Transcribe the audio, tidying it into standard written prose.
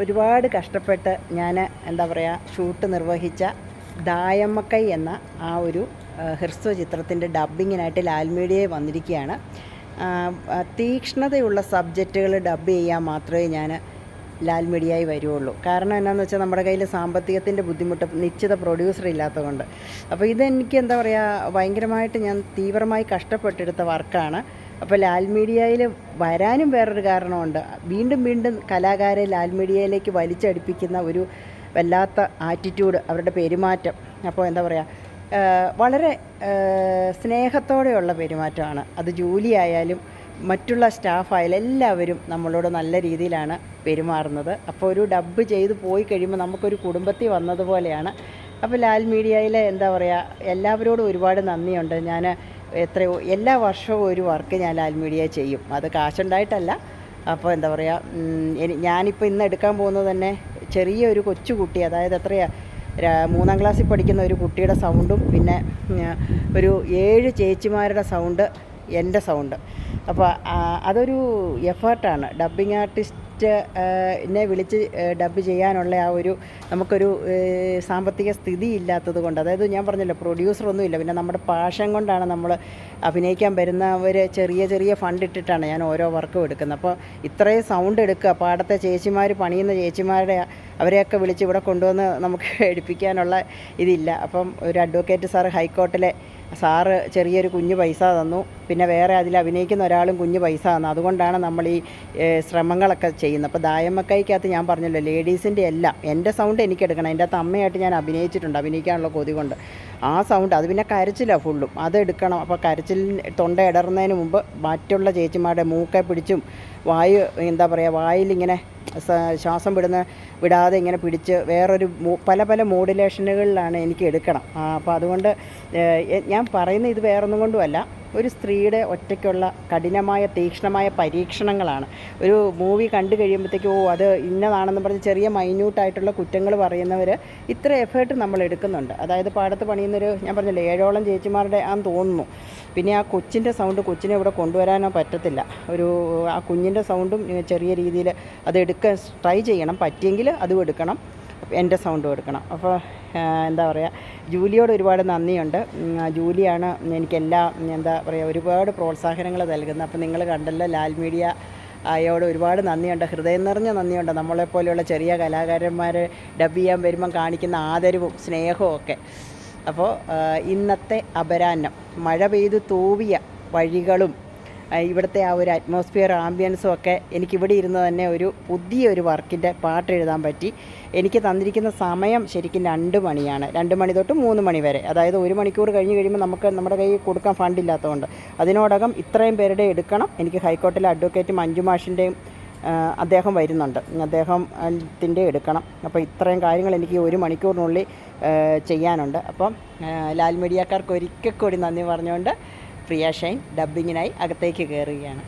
ഒരുപാട് കഷ്ടപ്പെട്ട് ഞാൻ എന്താ പറയുക ഷൂട്ട് നിർവഹിച്ച ദായമ്മക്കൈ എന്ന ആ ഒരു ഹ്രസ്വ ചിത്രത്തിൻ്റെ ഡബ്ബിങ്ങിനായിട്ട് ലാൽ മീഡിയയിൽ വന്നിരിക്കുകയാണ്. തീക്ഷ്ണതയുള്ള സബ്ജക്റ്റുകൾ ഡബ്ബ് ചെയ്യാൻ മാത്രമേ ഞാൻ ലാൽ മീഡിയയിൽ വരുള്ളൂ. കാരണം എന്നാന്ന് വെച്ചാൽ നമ്മുടെ കയ്യിൽ സാമ്പത്തികത്തിൻ്റെ ബുദ്ധിമുട്ട്, നിശ്ചിത പ്രൊഡ്യൂസർ ഇല്ലാത്തതുകൊണ്ട്. അപ്പോൾ ഇതെനിക്ക് എന്താ പറയുക ഭയങ്കരമായിട്ട് ഞാൻ തീവ്രമായി കഷ്ടപ്പെട്ടെടുത്ത വർക്കാണ്. അപ്പോൾ ലാൽ മീഡിയയിൽ വരാനും വേറൊരു കാരണമുണ്ട്. വീണ്ടും വീണ്ടും കലാകാരെ ലാൽ മീഡിയയിലേക്ക് വലിച്ചടിപ്പിക്കുന്ന ഒരു വല്ലാത്ത ആറ്റിറ്റ്യൂഡ്, അവരുടെ പെരുമാറ്റം. അപ്പോൾ എന്താ പറയുക വളരെ സ്നേഹത്തോടെയുള്ള പെരുമാറ്റമാണ്. അത് ജോലി ആയാലും മറ്റുള്ള സ്റ്റാഫായാലും എല്ലാവരും നമ്മളോട് നല്ല രീതിയിലാണ് പെരുമാറുന്നത്. അപ്പോൾ ഒരു ഡബ്ബ് ചെയ്ത് പോയി കഴിയുമ്പോൾ നമുക്കൊരു കുടുംബത്തിൽ വന്നതുപോലെയാണ്. അപ്പോൾ ലാൽ മീഡിയയിലെ എന്താ പറയുക എല്ലാവരോടും ഒരുപാട് നന്ദിയുണ്ട്. ഞാൻ എല്ലാ വർഷവും ഒരു വർക്ക് ഞാൻ ലാൽ മീഡിയ ചെയ്യും. അത് കാശുണ്ടായിട്ടല്ല. അപ്പോൾ എന്താ പറയുക ഞാനിപ്പോൾ ഇന്ന് എടുക്കാൻ പോകുന്നത് തന്നെ ചെറിയൊരു കൊച്ചുകുട്ടി, അതായത് എത്രയാണ് 3ാം ക്ലാസ്സിൽ പഠിക്കുന്ന ഒരു കുട്ടിയുടെ സൗണ്ടും പിന്നെ ഒരു 7 ചേച്ചിമാരുടെ സൗണ്ട്, എൻ്റെ സൗണ്ട്. അപ്പോൾ അതൊരു എഫേർട്ടാണ്. ഡബ്ബിങ് ആർട്ടിസ്റ്റിനെ വിളിച്ച് ഡബ്ബ് ചെയ്യാനുള്ള ആ ഒരു നമുക്കൊരു സാമ്പത്തിക സ്ഥിതി ഇല്ലാത്തത് കൊണ്ട്, അതായത് ഞാൻ പറഞ്ഞല്ലോ പ്രൊഡ്യൂസറൊന്നുമില്ല, പിന്നെ നമ്മുടെ പാഷൻ കൊണ്ടാണ് നമ്മൾ അഭിനയിക്കാൻ വരുന്നവർ ചെറിയ ചെറിയ ഫണ്ട് ഇട്ടിട്ടാണ് ഞാൻ ഓരോ വർക്കും എടുക്കുന്നത്. അപ്പോൾ ഇത്രയും സൗണ്ട് എടുക്കുക, പാടത്തെ ചേച്ചിമാർ പണിയുന്ന ചേച്ചിമാരുടെ അവരെയൊക്കെ വിളിച്ച് ഇവിടെ കൊണ്ടുവന്ന് നമുക്ക് എടുപ്പിക്കാനുള്ള ഇതില്ല. അപ്പം ഒരു അഡ്വക്കേറ്റ് സാറ്, ഹൈക്കോർട്ടിലെ സാറ് ചെറിയൊരു കുഞ്ഞ് പൈസ തന്നു, പിന്നെ വേറെ അതിൽ അഭിനയിക്കുന്ന ഒരാളും കുഞ്ഞ് പൈസ തന്നു. അതുകൊണ്ടാണ് നമ്മൾ ഈ ശ്രമങ്ങളൊക്കെ ചെയ്യുന്നത്. അപ്പോൾ ദായമ്മക്കൈക്കകത്ത് ഞാൻ പറഞ്ഞല്ലോ ലേഡീസിൻ്റെ എല്ലാം എൻ്റെ സൗണ്ട് എനിക്കെടുക്കണം. എൻ്റെ അകത്ത് അമ്മയായിട്ട് ഞാൻ അഭിനയിച്ചിട്ടുണ്ട്, അഭിനയിക്കാനുള്ള കൊതി കൊണ്ട്. ആ സൗണ്ട് അത് പിന്നെ കരച്ചിലാണ് ഫുള്ളും, അതെടുക്കണം. അപ്പോൾ തൊണ്ട ഇടറുന്നതിന് മുമ്പ് മറ്റുള്ള ചേച്ചിമാരുടെ മൂക്കെ പിടിച്ചും വായു എന്താ പറയുക വായിലിങ്ങനെ ശ്വാസം വിടാതെ ഇങ്ങനെ പിടിച്ച് വേറൊരു പല പല മോഡുലേഷനുകളിലാണ് എനിക്ക് എടുക്കണം. അപ്പോൾ അതുകൊണ്ട് ഞാൻ പറയുന്ന ഇത് വേറൊന്നും കൊണ്ടുമല്ല, ഒരു സ്ത്രീയുടെ ഒറ്റയ്ക്കുള്ള കഠിനമായ തീക്ഷ്ണമായ പരീക്ഷണങ്ങളാണ്. ഒരു മൂവി കണ്ടു കഴിയുമ്പോഴത്തേക്കും അത് ഇന്നതാണെന്ന് പറഞ്ഞ് ചെറിയ മൈന്യൂട്ടായിട്ടുള്ള കുറ്റങ്ങൾ പറയുന്നവർ ഇത്ര എഫേർട്ട് നമ്മൾ എടുക്കുന്നുണ്ട്. അതായത് പാടത്ത് പണിയുന്നൊരു ഞാൻ പറഞ്ഞില്ലേ 7ഓളം ചേച്ചിമാരുടെ ആണെന്ന് തോന്നുന്നു. പിന്നെ ആ കൊച്ചിൻ്റെ സൗണ്ട്, കൊച്ചിനെ ഇവിടെ കൊണ്ടുവരാനോ പറ്റത്തില്ല. ആ കുഞ്ഞിൻ്റെ സൗണ്ടും ചെറിയ രീതിയിൽ അത് എടുക്കാൻ ട്രൈ ചെയ്യണം, പറ്റിയെങ്കിൽ അതും എടുക്കണം, എൻ്റെ സൗണ്ടും എടുക്കണം. അപ്പോൾ എന്താ പറയുക ജൂലിയോട് ഒരുപാട് നന്ദിയുണ്ട്. ജൂലിയാണ് എനിക്കെല്ലാം എന്താ പറയുക ഒരുപാട് പ്രോത്സാഹനങ്ങൾ നൽകുന്നത്. അപ്പോൾ നിങ്ങൾ കണ്ടല്ലോ ലാൽ മീഡിയ അയോട് ഒരുപാട് നന്ദിയുണ്ട്, ഹൃദയം നിറഞ്ഞ നന്ദിയുണ്ട്. നമ്മളെപ്പോലെയുള്ള ചെറിയ കലാകാരന്മാർ ഡബ് ചെയ്യാൻ വരുമ്പം കാണിക്കുന്ന ആദരവും സ്നേഹവും ഒക്കെ. അപ്പോൾ ഇന്നത്തെ അപരാഹ്നം മഴ പെയ്ത് തൂവിയ വഴികളും ഇവിടുത്തെ ആ ഒരു അറ്റ്മോസ്ഫിയർ ആംബിയൻസും ഒക്കെ എനിക്കിവിടെ ഇരുന്ന് തന്നെ ഒരു പുതിയൊരു വർക്കിൻ്റെ പാട്ട് എഴുതാൻ പറ്റി. എനിക്ക് തന്നിരിക്കുന്ന സമയം ശരിക്കും 2 മണിയാണ്. 2 മണി തൊട്ട് 3 മണി വരെ. അതായത് 1 മണിക്കൂർ കഴിഞ്ഞ് കഴിയുമ്പോൾ നമുക്ക് നമ്മുടെ കയ്യിൽ കൊടുക്കാൻ ഫണ്ടില്ലാത്തതുകൊണ്ട് അതിനോടകം ഇത്രയും പേരുടെ എടുക്കണം. എനിക്ക് ഹൈക്കോർട്ടിലെ അഡ്വക്കേറ്റ് മഞ്ജു മാഷിൻ്റെയും അദ്ദേഹം വരുന്നുണ്ട്, അദ്ദേഹത്തിൻ്റെ എടുക്കണം. അപ്പോൾ ഇത്രയും കാര്യങ്ങൾ എനിക്ക് 1 മണിക്കൂറിനുള്ളിൽ ചെയ്യാനുണ്ട്. അപ്പം ലാൽ മീഡിയക്കാർക്ക് ഒരിക്കൽ കൂടി നന്ദി പറഞ്ഞുകൊണ്ട് പ്രിയ ഷൈൻ ഡബ്ബിങ്ങിനായി അകത്തേക്ക് കയറുകയാണ്.